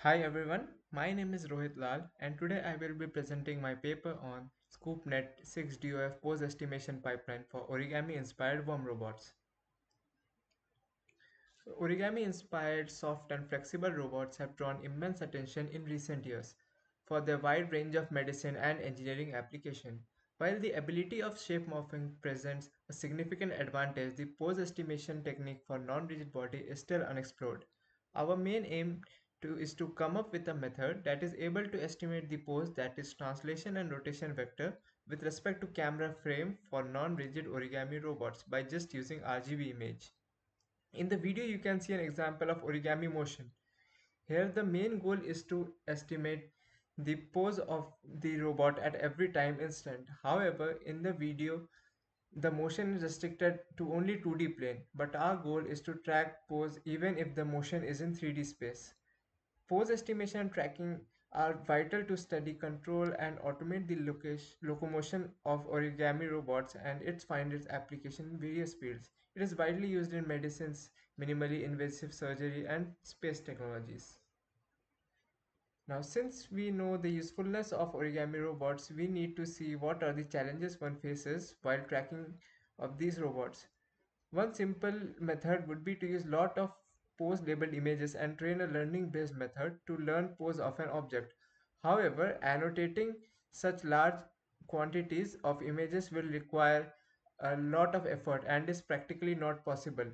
Hi everyone, my name is Rohit Lal and today I will be presenting my paper on ScoopNet 6DOF pose estimation pipeline for origami inspired worm robots. Origami inspired soft and flexible robots have drawn immense attention in recent years for their wide range of medicine and engineering application. While the ability of shape morphing presents a significant advantage, the pose estimation technique for non-rigid body is still unexplored. Our main aim is to come up with a method that is able to estimate the pose, that is translation and rotation vector, with respect to camera frame for non-rigid origami robots by just using RGB image. In the video you can see an example of origami motion. Here the main goal is to estimate the pose of the robot at every time instant. However, in the video the motion is restricted to only 2D plane, but our goal is to track pose even if the motion is in 3D space. Pose estimation and tracking are vital to study, control, and automate the locomotion of origami robots and its find its application in various fields. It is widely used in medicines, minimally invasive surgery, and space technologies. Now, since we know the usefulness of origami robots, we need to see what are the challenges one faces while tracking of these robots. One simple method would be to use lot of pose labeled images and train a learning based method to learn pose of an object. However, annotating such large quantities of images will require a lot of effort and is practically not possible.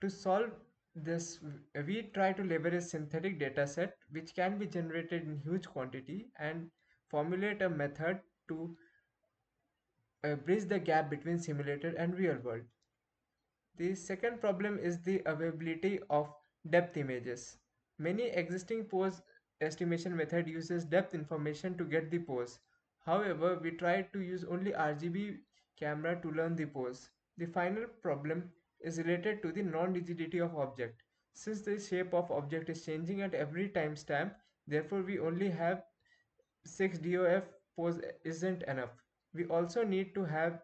To solve this, we try to leverage synthetic dataset which can be generated in huge quantity and formulate a method to bridge the gap between simulated and real world. The second problem is the availability of depth images. Many existing pose estimation method uses depth information to get the pose. However, we try to use only RGB camera to learn the pose. The final problem is related to the non-rigidity of object. Since the shape of object is changing at every timestamp, therefore we only have 6 DOF pose isn't enough. We also need to have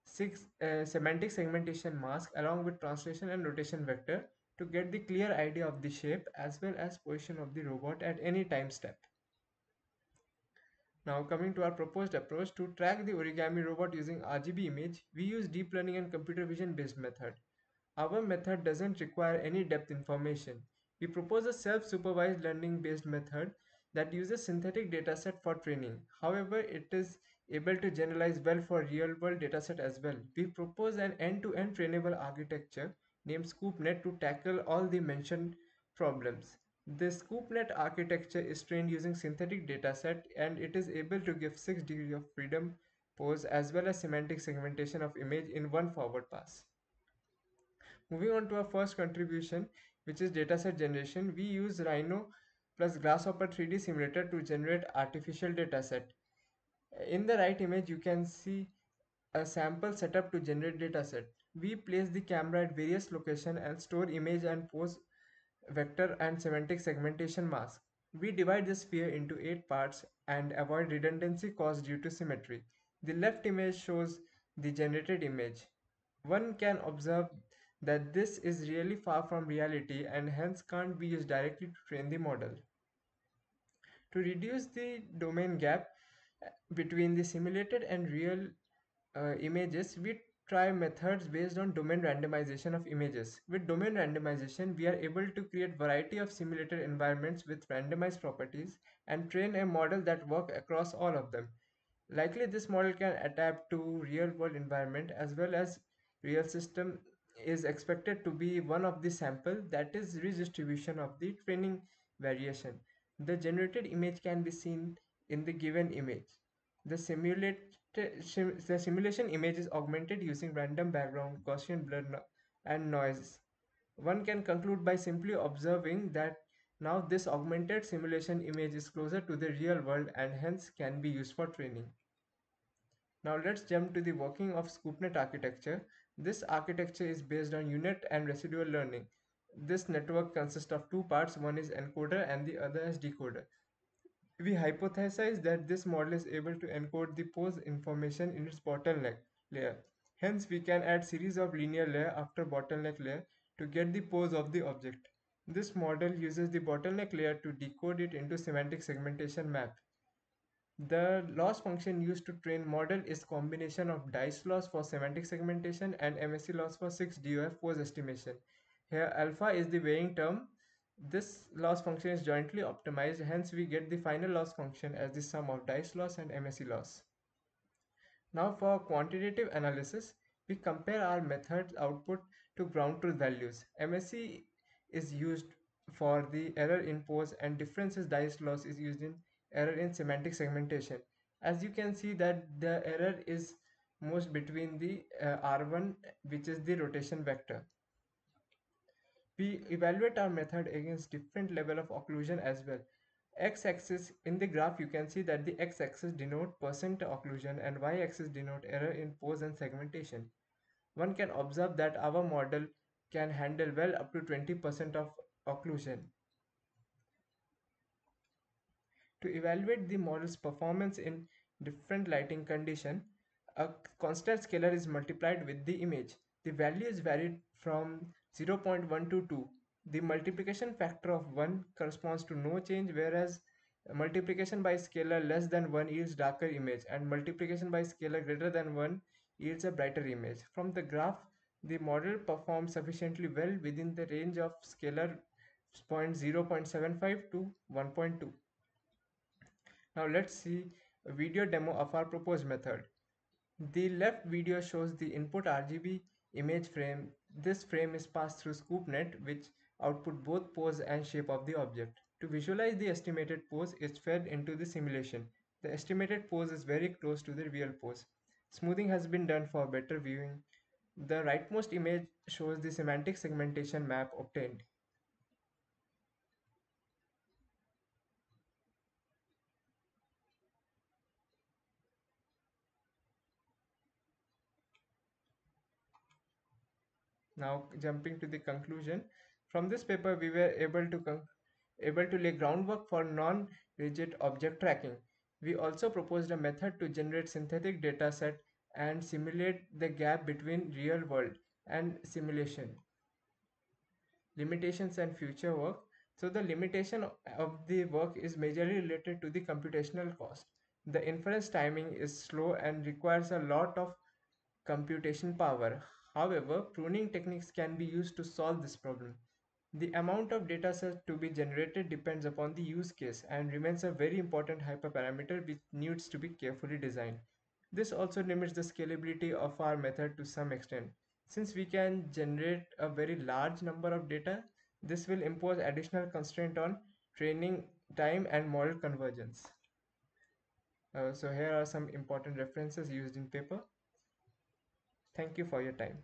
6 semantic segmentation mask along with translation and rotation vector to get the clear idea of the shape as well as position of the robot at any time step. Now coming to our proposed approach to track the origami robot using RGB image, we use deep learning and computer vision based method. Our method doesn't require any depth information. We propose a self-supervised learning based method that uses synthetic dataset for training. However, it is able to generalize well for real-world dataset as well. We propose an end-to-end trainable architecture named ScoopNet to tackle all the mentioned problems. The ScoopNet architecture is trained using synthetic dataset and it is able to give 6 degrees of freedom pose as well as semantic segmentation of image in one forward pass. Moving on to our first contribution, which is dataset generation, we use Rhino plus Grasshopper 3D simulator to generate artificial dataset. In the right image, you can see a sample setup to generate dataset. We place the camera at various locations and store image and pose vector and semantic segmentation mask. We divide the sphere into 8 parts and avoid redundancy caused due to symmetry. The left image shows the generated image. One can observe that this is really far from reality and hence can't be used directly to train the model. To reduce the domain gap between the simulated and real images, we try methods based on domain randomization of images. With domain randomization, we are able to create variety of simulated environments with randomized properties and train a model that work across all of them. Likely, this model can adapt to real-world environment as well as real system is expected to be one of the sample, that is redistribution of the training variation. The generated image can be seen in the given image. The simulation image is augmented using random background, Gaussian blur and noise. One can conclude by simply observing that now this augmented simulation image is closer to the real world and hence can be used for training. Now let's jump to the working of ScoopNet architecture. This architecture is based on unit and residual learning. This network consists of two parts, one is encoder and the other is decoder. We hypothesize that this model is able to encode the pose information in its bottleneck layer. Hence, we can add series of linear layer after bottleneck layer to get the pose of the object. This model uses the bottleneck layer to decode it into semantic segmentation map. The loss function used to train model is combination of dice loss for semantic segmentation and MSE loss for 6DOF pose estimation. Here alpha is the weighing term. This loss function is jointly optimized, hence we get the final loss function as the sum of dice loss and MSE loss. Now for quantitative analysis, we compare our method's output to ground truth values. MSE is used for the error in pose and differences dice loss is used in error in semantic segmentation. As you can see that the error is most between the R1, which is the rotation vector. We evaluate our method against different level of occlusion as well. X-axis in the graph you can see that the x-axis denote percent occlusion and y-axis denote error in pose and segmentation. One can observe that our model can handle well up to 20% of occlusion. To evaluate the model's performance in different lighting condition, a constant scalar is multiplied with the image. The value is varied from 0.1 to 2. The multiplication factor of 1 corresponds to no change, whereas multiplication by scalar less than 1 yields darker image and multiplication by scalar greater than 1 yields a brighter image. From the graph, the model performs sufficiently well within the range of scalar 0.75 to 1.2. Now let's see a video demo of our proposed method. The left video shows the input RGB image frame. This frame is passed through ScoopNet, which output both pose and shape of the object. To visualize the estimated pose, it's fed into the simulation. The estimated pose is very close to the real pose. Smoothing has been done for better viewing. The rightmost image shows the semantic segmentation map obtained. Now jumping to the conclusion, from this paper we were able to lay groundwork for non-rigid object tracking. We also proposed a method to generate synthetic data set and simulate the gap between real world and simulation. Limitations and future work. So the limitation of the work is majorly related to the computational cost. The inference timing is slow and requires a lot of computation power. However, pruning techniques can be used to solve this problem. The amount of dataset to be generated depends upon the use case and remains a very important hyperparameter which needs to be carefully designed. This also limits the scalability of our method to some extent. Since we can generate a very large number of data, this will impose additional constraint on training time and model convergence. So here are some important references used in paper. Thank you for your time.